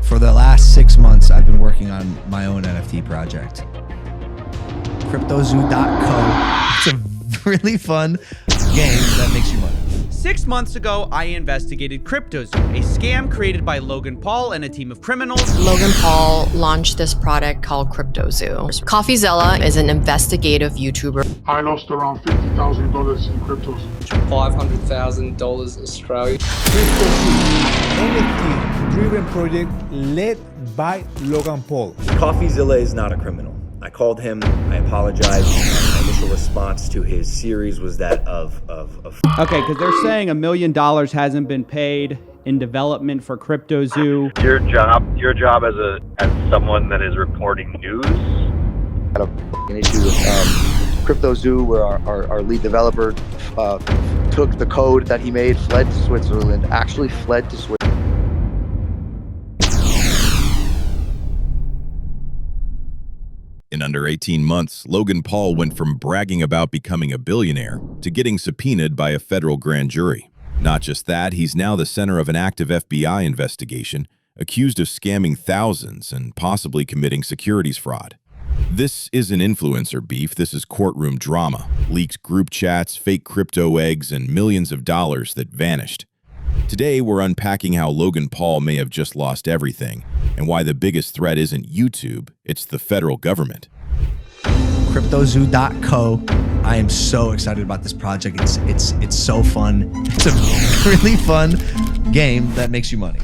For the last 6 months, I've been working on my own NFT project. CryptoZoo.co. It's a really fun game that makes you money. 6 months ago, I investigated CryptoZoo, a scam created by Logan Paul and a team of criminals. Logan Paul launched this product called CryptoZoo. Coffeezilla is an investigative YouTuber. I lost around $50,000 in cryptos. $500,000 Australian. CryptoZoo, NFT-driven project led by Logan Paul. Coffeezilla is not a criminal. I called him, I apologized. My initial response to his series was that of Okay, because they're saying $1 million hasn't been paid in development for CryptoZoo. Your job as someone that is reporting news. Had an issue with CryptoZoo, where our lead developer took the code that he made, fled to Switzerland, actually fled to Switzerland. In under 18 months, Logan Paul went from bragging about becoming a billionaire to getting subpoenaed by a federal grand jury. Not just that, he's now the center of an active FBI investigation, accused of scamming thousands and possibly committing securities fraud. This isn't influencer beef, this is courtroom drama, leaked group chats, fake crypto eggs, and millions of dollars that vanished. Today, we're unpacking how Logan Paul may have just lost everything, and why the biggest threat isn't YouTube, it's the federal government. CryptoZoo.co. I am so excited about this project. It's so fun. It's a really fun game that makes you money.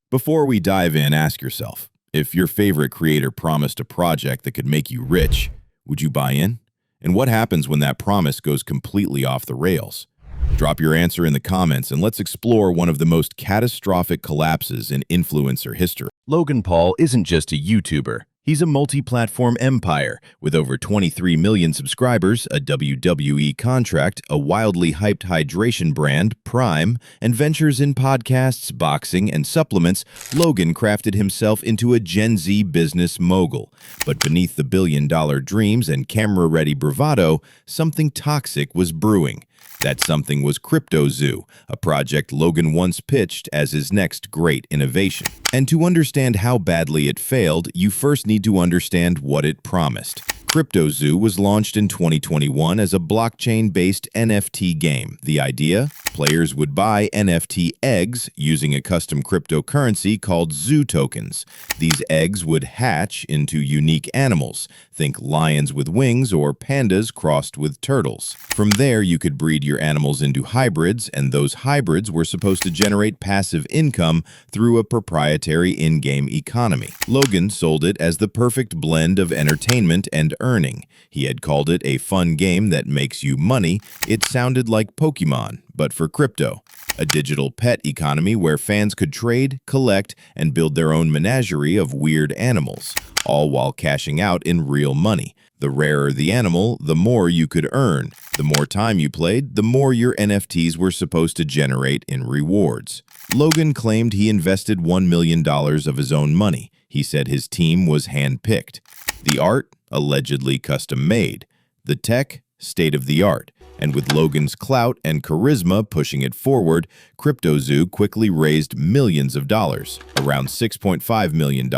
Before we dive in, ask yourself, if your favorite creator promised a project that could make you rich, would you buy in? And what happens when that promise goes completely off the rails? Drop your answer in the comments and let's explore one of the most catastrophic collapses in influencer history. Logan Paul isn't just a YouTuber. He's a multi-platform empire with over 23 million subscribers, a WWE contract, a wildly hyped hydration brand, Prime, and ventures in podcasts, boxing, and supplements. Logan crafted himself into a Gen Z business mogul. But beneath the billion-dollar dreams and camera-ready bravado, something toxic was brewing. That something was CryptoZoo, a project Logan once pitched as his next great innovation. And to understand how badly it failed, you first need to understand what it promised. CryptoZoo was launched in 2021 as a blockchain-based NFT game. The idea? Players would buy NFT eggs using a custom cryptocurrency called Zoo tokens. These eggs would hatch into unique animals. Think lions with wings or pandas crossed with turtles. From there, you could breed your animals into hybrids, and those hybrids were supposed to generate passive income through a proprietary in-game economy. Logan sold it as the perfect blend of entertainment and earning. He had called it a fun game that makes you money. It sounded like Pokemon, but for crypto. A digital pet economy where fans could trade, collect, and build their own menagerie of weird animals, all while cashing out in real money. The rarer the animal, the more you could earn. The more time you played, the more your NFTs were supposed to generate in rewards. Logan claimed he invested $1 million of his own money. He said his team was hand-picked. The art? Allegedly custom-made. The tech? State-of-the-art. And with Logan's clout and charisma pushing it forward, CryptoZoo quickly raised millions of dollars, around $6.5 million,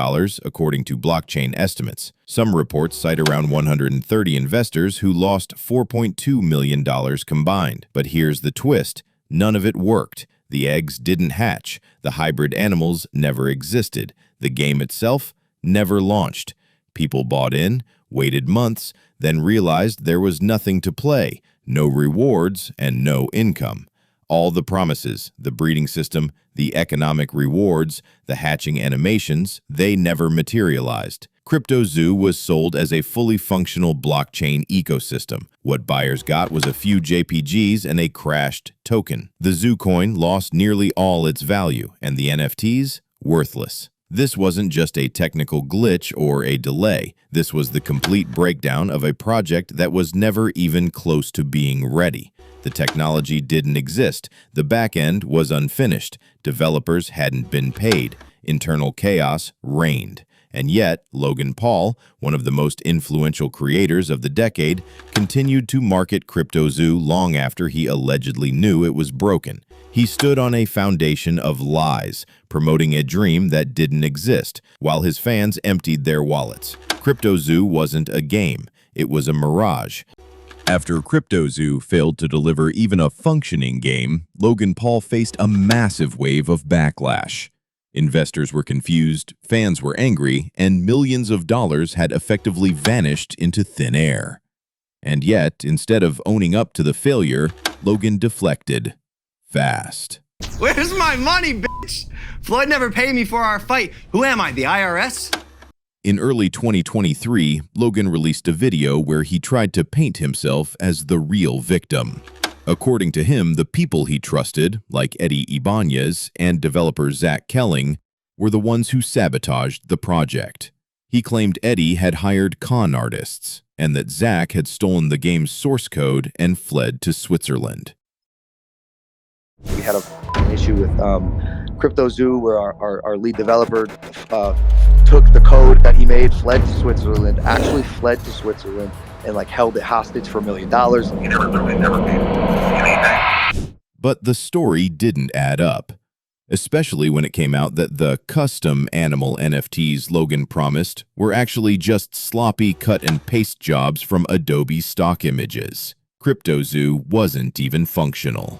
according to blockchain estimates. Some reports cite around 130 investors who lost $4.2 million combined. But here's the twist. None of it worked. The eggs didn't hatch. The hybrid animals never existed. The game itself never launched. People bought in, waited months, then realized there was nothing to play. No rewards, and no income. All the promises, the breeding system, the economic rewards, the hatching animations, they never materialized. CryptoZoo was sold as a fully functional blockchain ecosystem. What buyers got was a few JPGs and a crashed token. The Zoo coin lost nearly all its value, and the NFTs, worthless. This wasn't just a technical glitch or a delay. This was the complete breakdown of a project that was never even close to being ready. The technology didn't exist. The back end was unfinished. Developers hadn't been paid. Internal chaos reigned. And yet, Logan Paul, one of the most influential creators of the decade, continued to market CryptoZoo long after he allegedly knew it was broken. He stood on a foundation of lies, promoting a dream that didn't exist, while his fans emptied their wallets. CryptoZoo wasn't a game, it was a mirage. After CryptoZoo failed to deliver even a functioning game, Logan Paul faced a massive wave of backlash. Investors were confused, fans were angry, and millions of dollars had effectively vanished into thin air. And yet, instead of owning up to the failure, Logan deflected. Fast. Where's my money, bitch? Floyd never paid me for our fight. Who am I, the IRS? In early 2023, Logan released a video where he tried to paint himself as the real victim. According to him, the people he trusted, like Eddie Ibanez and developer Zach Kelling, were the ones who sabotaged the project. He claimed Eddie had hired con artists, and that Zach had stolen the game's source code and fled to Switzerland. We had an issue with CryptoZoo, where our lead developer took the code that he made, fled to Switzerland, and like held it hostage for $1 million. He never paid anything. But the story didn't add up, especially when it came out that the custom animal NFTs Logan promised were actually just sloppy cut-and-paste jobs from Adobe stock images. CryptoZoo wasn't even functional.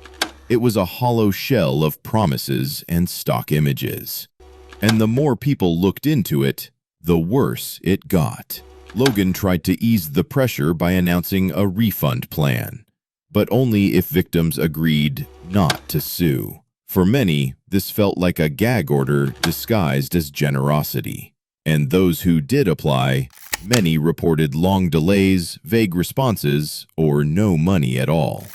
It was a hollow shell of promises and stock images. And the more people looked into it, the worse it got. Logan tried to ease the pressure by announcing a refund plan, but only if victims agreed not to sue. For many, this felt like a gag order disguised as generosity. And those who did apply, many reported long delays, vague responses, or no money at all.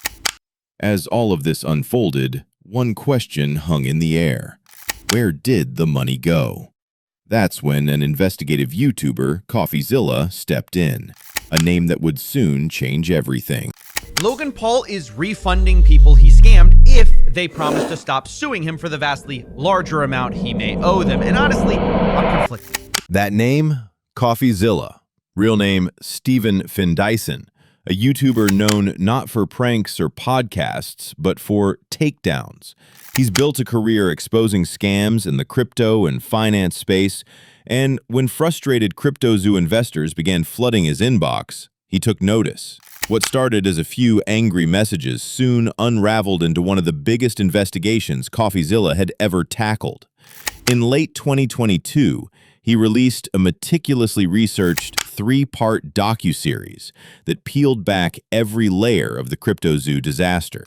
As all of this unfolded, one question hung in the air. Where did the money go? That's when an investigative YouTuber, Coffeezilla, stepped in, a name that would soon change everything. Logan Paul is refunding people he scammed if they promise to stop suing him for the vastly larger amount he may owe them. And honestly, I'm conflicted. That name? Coffeezilla. Real name, Steven Findyson, a YouTuber known not for pranks or podcasts, but for takedowns. He's built a career exposing scams in the crypto and finance space, and when frustrated CryptoZoo investors began flooding his inbox, he took notice. What started as a few angry messages soon unraveled into one of the biggest investigations Coffeezilla had ever tackled. In late 2022, he released a meticulously researched 3-part docuseries that peeled back every layer of the CryptoZoo disaster.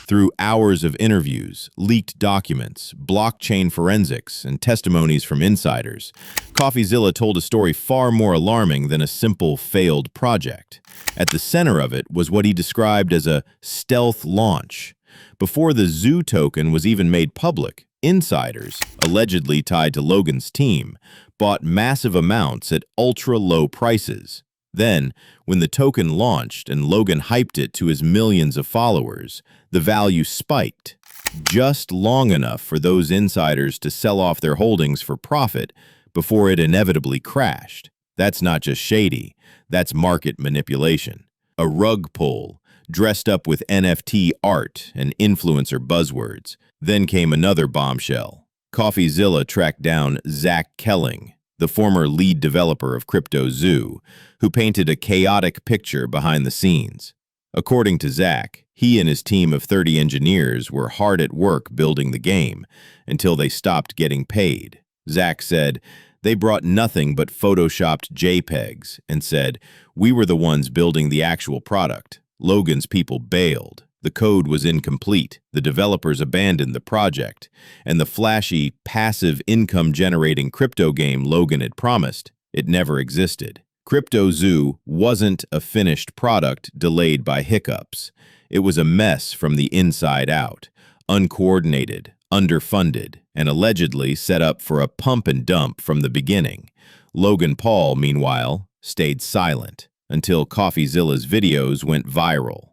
Through hours of interviews, leaked documents, blockchain forensics, and testimonies from insiders, Coffeezilla told a story far more alarming than a simple failed project. At the center of it was what he described as a stealth launch. Before the Zoo token was even made public, insiders, allegedly tied to Logan's team, bought massive amounts at ultra-low prices. Then, when the token launched and Logan hyped it to his millions of followers, the value spiked, just long enough for those insiders to sell off their holdings for profit before it inevitably crashed. That's not just shady, that's market manipulation. A rug pull, dressed up with NFT art and influencer buzzwords. Then came another bombshell. Coffeezilla tracked down Zach Kelling, the former lead developer of CryptoZoo, who painted a chaotic picture behind the scenes. According to Zach, he and his team of 30 engineers were hard at work building the game until they stopped getting paid. Zach said, "They brought nothing but photoshopped JPEGs and said, we were the ones building the actual product. Logan's people bailed. The code was incomplete, the developers abandoned the project, and the flashy, passive income-generating crypto game Logan had promised, it never existed." CryptoZoo wasn't a finished product delayed by hiccups. It was a mess from the inside out, uncoordinated, underfunded, and allegedly set up for a pump and dump from the beginning. Logan Paul, meanwhile, stayed silent until Coffeezilla's videos went viral.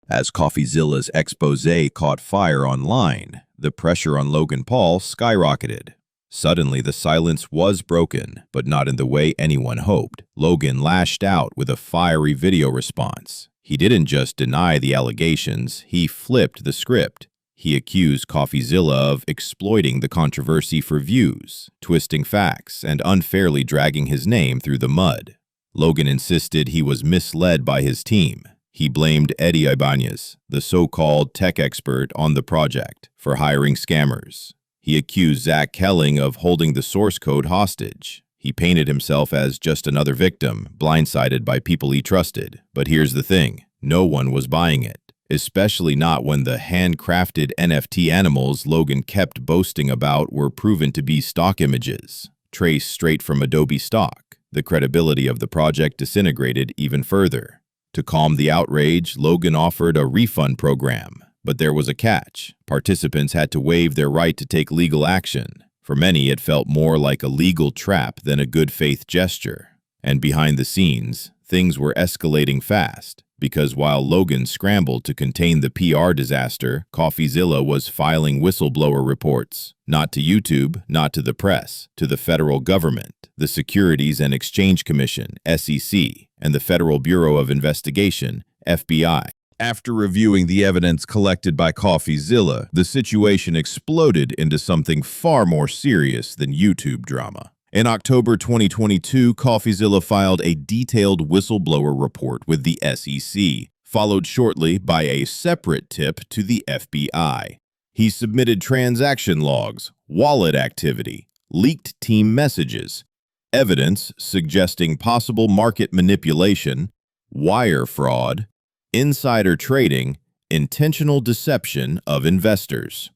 As Coffeezilla's expose caught fire online, the pressure on Logan Paul skyrocketed. Suddenly, the silence was broken, but not in the way anyone hoped. Logan lashed out with a fiery video response. He didn't just deny the allegations, he flipped the script. He accused Coffeezilla of exploiting the controversy for views, twisting facts, and unfairly dragging his name through the mud. Logan insisted he was misled by his team. He blamed Eddie Ibanez, the so-called tech expert on the project, for hiring scammers. He accused Zach Kelling of holding the source code hostage. He painted himself as just another victim, blindsided by people he trusted. But here's the thing, no one was buying it, especially not when the handcrafted NFT animals Logan kept boasting about were proven to be stock images, traced straight from Adobe stock. The credibility of the project disintegrated even further. To calm the outrage, Logan offered a refund program. But there was a catch. Participants had to waive their right to take legal action. For many, it felt more like a legal trap than a good faith gesture. And behind the scenes, things were escalating fast, because while Logan scrambled to contain the PR disaster, Coffeezilla was filing whistleblower reports. Not to YouTube, not to the press, to the federal government, the Securities and Exchange Commission, SEC, and the Federal Bureau of Investigation, FBI. After reviewing the evidence collected by Coffeezilla, the situation exploded into something far more serious than YouTube drama. In October 2022, Coffeezilla filed a detailed whistleblower report with the SEC, followed shortly by a separate tip to the FBI. He submitted transaction logs, wallet activity, leaked team messages, evidence suggesting possible market manipulation, wire fraud, insider trading, intentional deception of investors.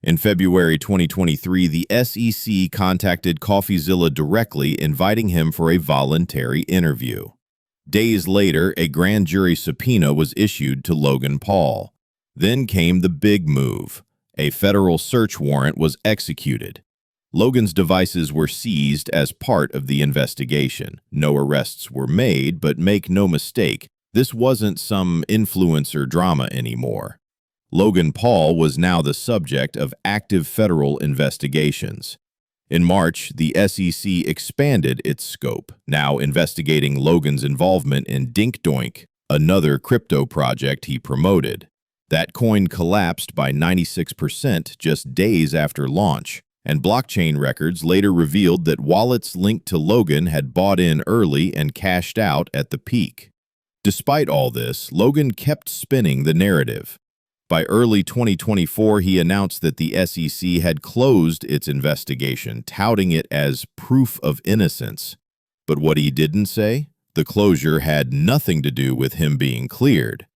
In February 2023, the SEC contacted Coffeezilla directly, inviting him for a voluntary interview. Days later, a grand jury subpoena was issued to Logan Paul. Then came the big move. A federal search warrant was executed. Logan's devices were seized as part of the investigation. No arrests were made, but make no mistake, this wasn't some influencer drama anymore. Logan Paul was now the subject of active federal investigations. In March, the SEC expanded its scope, now investigating Logan's involvement in DinkDoink, another crypto project he promoted. That coin collapsed by 96% just days after launch, and blockchain records later revealed that wallets linked to Logan had bought in early and cashed out at the peak. Despite all this, Logan kept spinning the narrative. By early 2024, he announced that the SEC had closed its investigation, touting it as proof of innocence. But what he didn't say? The closure had nothing to do with him being cleared.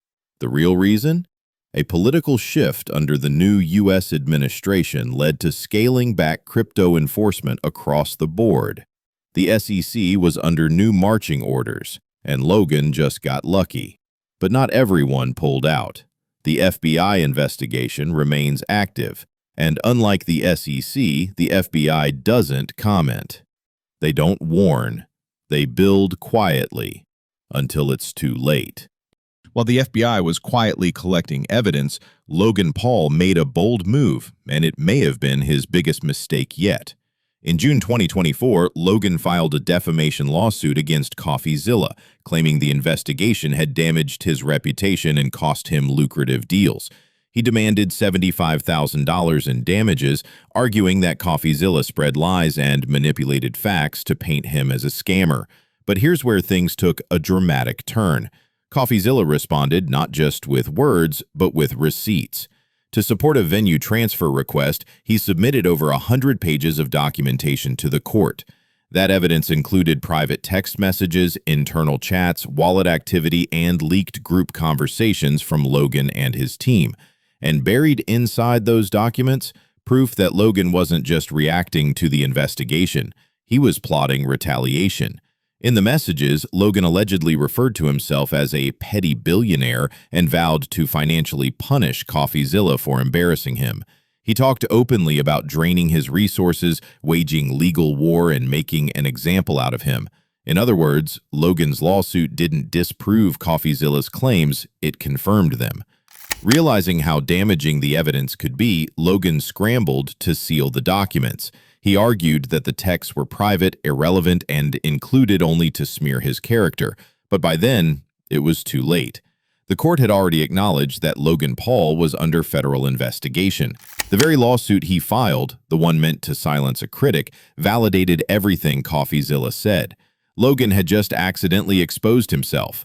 The real reason? A political shift under the new U.S. administration led to scaling back crypto enforcement across the board. The SEC was under new marching orders, and Logan just got lucky. But not everyone pulled out. The FBI investigation remains active, and unlike the SEC, the FBI doesn't comment. They don't warn. They build quietly until it's too late. While the FBI was quietly collecting evidence, Logan Paul made a bold move, and it may have been his biggest mistake yet. In June 2024, Logan filed a defamation lawsuit against Coffeezilla, claiming the investigation had damaged his reputation and cost him lucrative deals. He demanded $75,000 in damages, arguing that Coffeezilla spread lies and manipulated facts to paint him as a scammer. But here's where things took a dramatic turn. Coffeezilla responded not just with words, but with receipts. To support a venue transfer request, he submitted over 100 pages of documentation to the court. That evidence included private text messages, internal chats, wallet activity, and leaked group conversations from Logan and his team. And buried inside those documents, proof that Logan wasn't just reacting to the investigation, he was plotting retaliation. In the messages, Logan allegedly referred to himself as a petty billionaire and vowed to financially punish Coffeezilla for embarrassing him. He talked openly about draining his resources, waging legal war, and making an example out of him. In other words, Logan's lawsuit didn't disprove Coffeezilla's claims, it confirmed them. Realizing how damaging the evidence could be, Logan scrambled to seal the documents. He argued that the texts were private, irrelevant, and included only to smear his character. But by then, it was too late. The court had already acknowledged that Logan Paul was under federal investigation. The very lawsuit he filed, the one meant to silence a critic, validated everything Coffeezilla said. Logan had just accidentally exposed himself.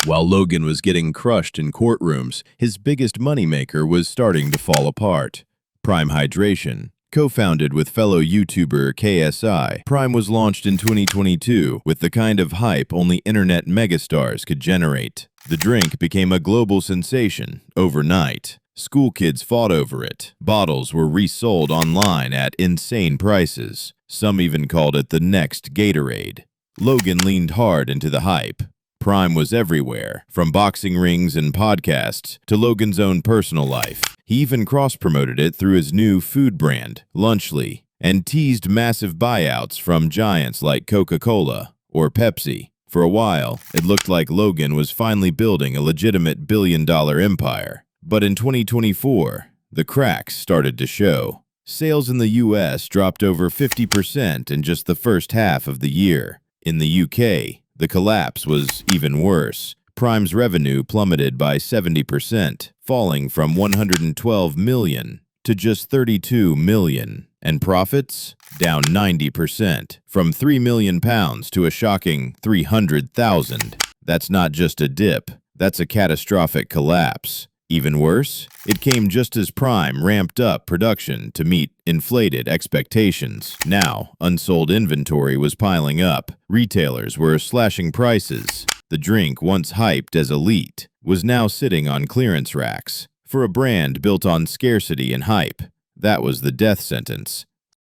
While Logan was getting crushed in courtrooms, his biggest moneymaker was starting to fall apart. Prime Hydration. Co-founded with fellow YouTuber KSI, Prime was launched in 2022 with the kind of hype only internet megastars could generate. The drink became a global sensation overnight. School kids fought over it. Bottles were resold online at insane prices. Some even called it the next Gatorade. Logan leaned hard into the hype. Prime was everywhere, from boxing rings and podcasts to Logan's own personal life. He even cross-promoted it through his new food brand, Lunchly, and teased massive buyouts from giants like Coca-Cola or Pepsi. For a while, it looked like Logan was finally building a legitimate billion-dollar empire. But in 2024, the cracks started to show. Sales in the US dropped over 50% in just the first half of the year. In the UK, the collapse was even worse. Prime's revenue plummeted by 70%, falling from $112 million to just $32 million. And profits? Down 90%, from £3 million to a shocking $300,000. That's not just a dip, that's a catastrophic collapse. Even worse, it came just as Prime ramped up production to meet inflated expectations. Now, unsold inventory was piling up. Retailers were slashing prices. The drink, once hyped as elite, was now sitting on clearance racks. For a brand built on scarcity and hype, that was the death sentence.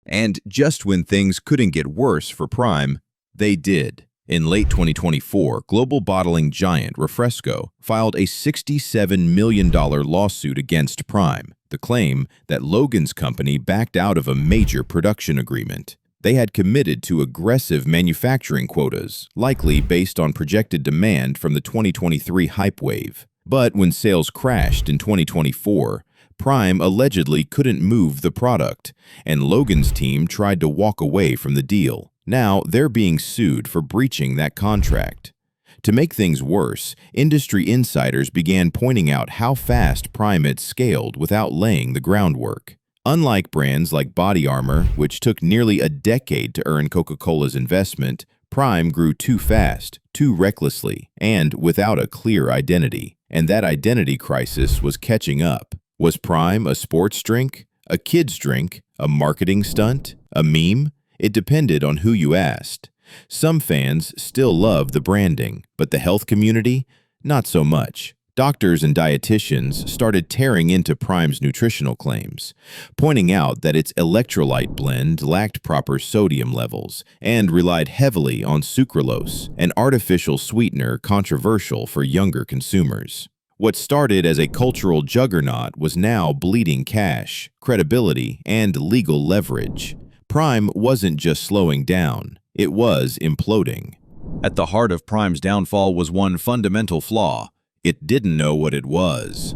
And just when things couldn't get worse for Prime, they did. In late 2024, global bottling giant Refresco filed a $67 million lawsuit against Prime, the claim that Logan's company backed out of a major production agreement. They had committed to aggressive manufacturing quotas, likely based on projected demand from the 2023 hype wave. But when sales crashed in 2024, Prime allegedly couldn't move the product, and Logan's team tried to walk away from the deal. Now, they're being sued for breaching that contract. To make things worse, industry insiders began pointing out how fast Prime had scaled without laying the groundwork. Unlike brands like Body Armor, which took nearly a decade to earn Coca-Cola's investment, Prime grew too fast, too recklessly, and without a clear identity. And that identity crisis was catching up. Was Prime a sports drink, a kid's drink, a marketing stunt, a meme? It depended on who you asked. Some fans still love the branding, but the health community, not so much. Doctors and dietitians started tearing into Prime's nutritional claims, pointing out that its electrolyte blend lacked proper sodium levels and relied heavily on sucralose, an artificial sweetener controversial for younger consumers. What started as a cultural juggernaut was now bleeding cash, credibility, and legal leverage. Prime wasn't just slowing down, it was imploding. At the heart of Prime's downfall was one fundamental flaw. It didn't know what it was.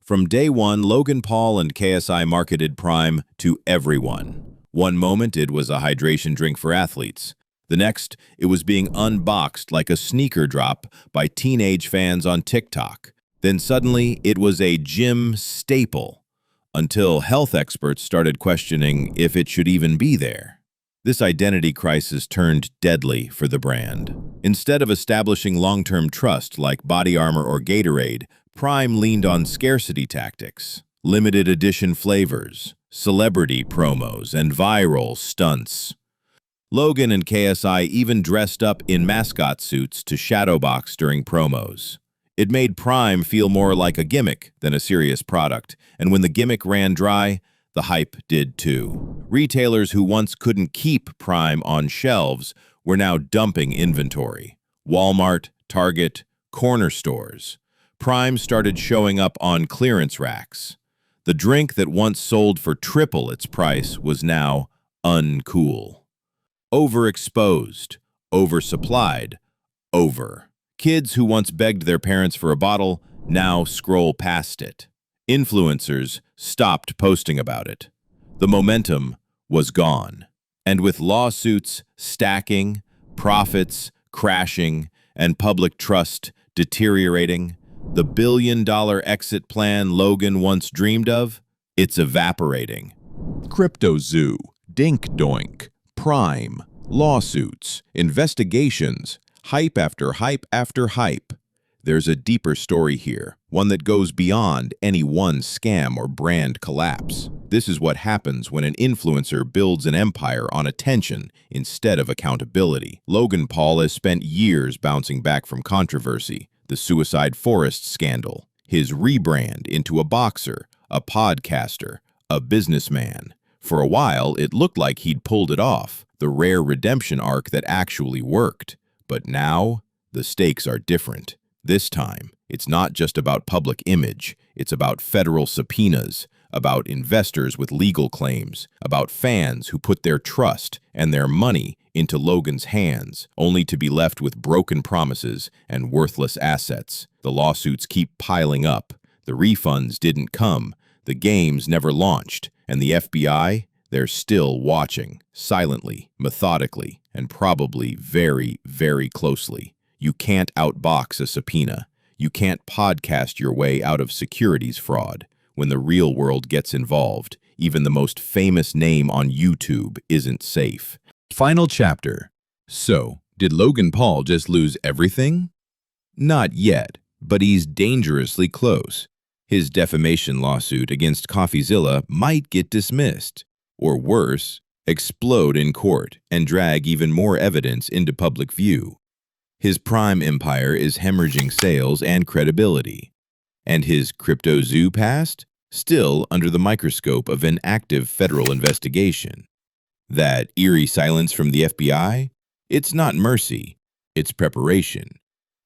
From day one, Logan Paul and KSI marketed Prime to everyone. One moment, it was a hydration drink for athletes. The next, it was being unboxed like a sneaker drop by teenage fans on TikTok. Then suddenly, it was a gym staple. Until health experts started questioning if it should even be there. This identity crisis turned deadly for the brand. Instead of establishing long-term trust like Body Armor or Gatorade, Prime leaned on scarcity tactics, limited edition flavors, celebrity promos, and viral stunts. Logan and KSI even dressed up in mascot suits to shadowbox during promos. It made Prime feel more like a gimmick than a serious product, and when the gimmick ran dry, the hype did too. Retailers who once couldn't keep Prime on shelves were now dumping inventory. Walmart, Target, corner stores. Prime started showing up on clearance racks. The drink that once sold for triple its price was now uncool. Overexposed, oversupplied, over. Kids who once begged their parents for a bottle now scroll past it. Influencers stopped posting about it. The momentum was gone. And with lawsuits stacking, profits crashing, and public trust deteriorating, the billion-dollar exit plan Logan once dreamed of, it's evaporating. CryptoZoo, Dink Doink, Prime, lawsuits, investigations, hype after hype after hype. There's a deeper story here, one that goes beyond any one scam or brand collapse. This is what happens when an influencer builds an empire on attention instead of accountability. Logan Paul has spent years bouncing back from controversy, the Suicide Forest scandal, his rebrand into a boxer, a podcaster, a businessman. For a while, it looked like he'd pulled it off, the rare redemption arc that actually worked. But now, the stakes are different. This time, it's not just about public image, it's about federal subpoenas, about investors with legal claims, about fans who put their trust and their money into Logan's hands, only to be left with broken promises and worthless assets. The lawsuits keep piling up, the refunds didn't come, the games never launched, and the FBI, they're still watching, silently, methodically, and probably very, very closely. You can't outbox a subpoena. You can't podcast your way out of securities fraud. When the real world gets involved, even the most famous name on YouTube isn't safe. Final chapter. So, did Logan Paul just lose everything? Not yet, but he's dangerously close. His defamation lawsuit against Coffeezilla might get dismissed, or worse, explode in court and drag even more evidence into public view. His Prime empire is hemorrhaging sales and credibility. And his CryptoZoo past? Still under the microscope of an active federal investigation. That eerie silence from the FBI? It's not mercy, it's preparation.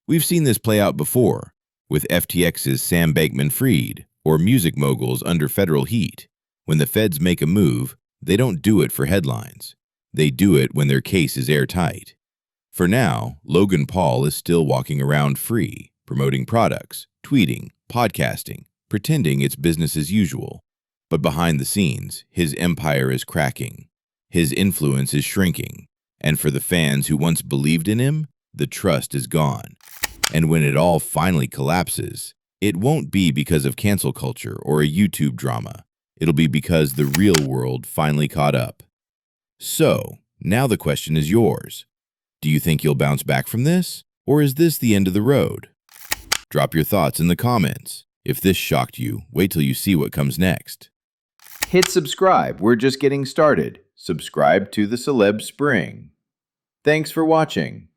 We've seen this play out before, with FTX's Sam Bankman-Fried, or music moguls under federal heat. When the feds make a move, they don't do it for headlines. They do it when their case is airtight. For now, Logan Paul is still walking around free, promoting products, tweeting, podcasting, pretending it's business as usual. But behind the scenes, his empire is cracking. His influence is shrinking. And for the fans who once believed in him, the trust is gone. And when it all finally collapses, it won't be because of cancel culture or a YouTube drama. It'll be because the real world finally caught up. So, now the question is yours. Do you think you'll bounce back from this? Or is this the end of the road? Drop your thoughts in the comments. If this shocked you, wait till you see what comes next. Hit subscribe, we're just getting started. Subscribe to the Celeb Spring. Thanks for watching.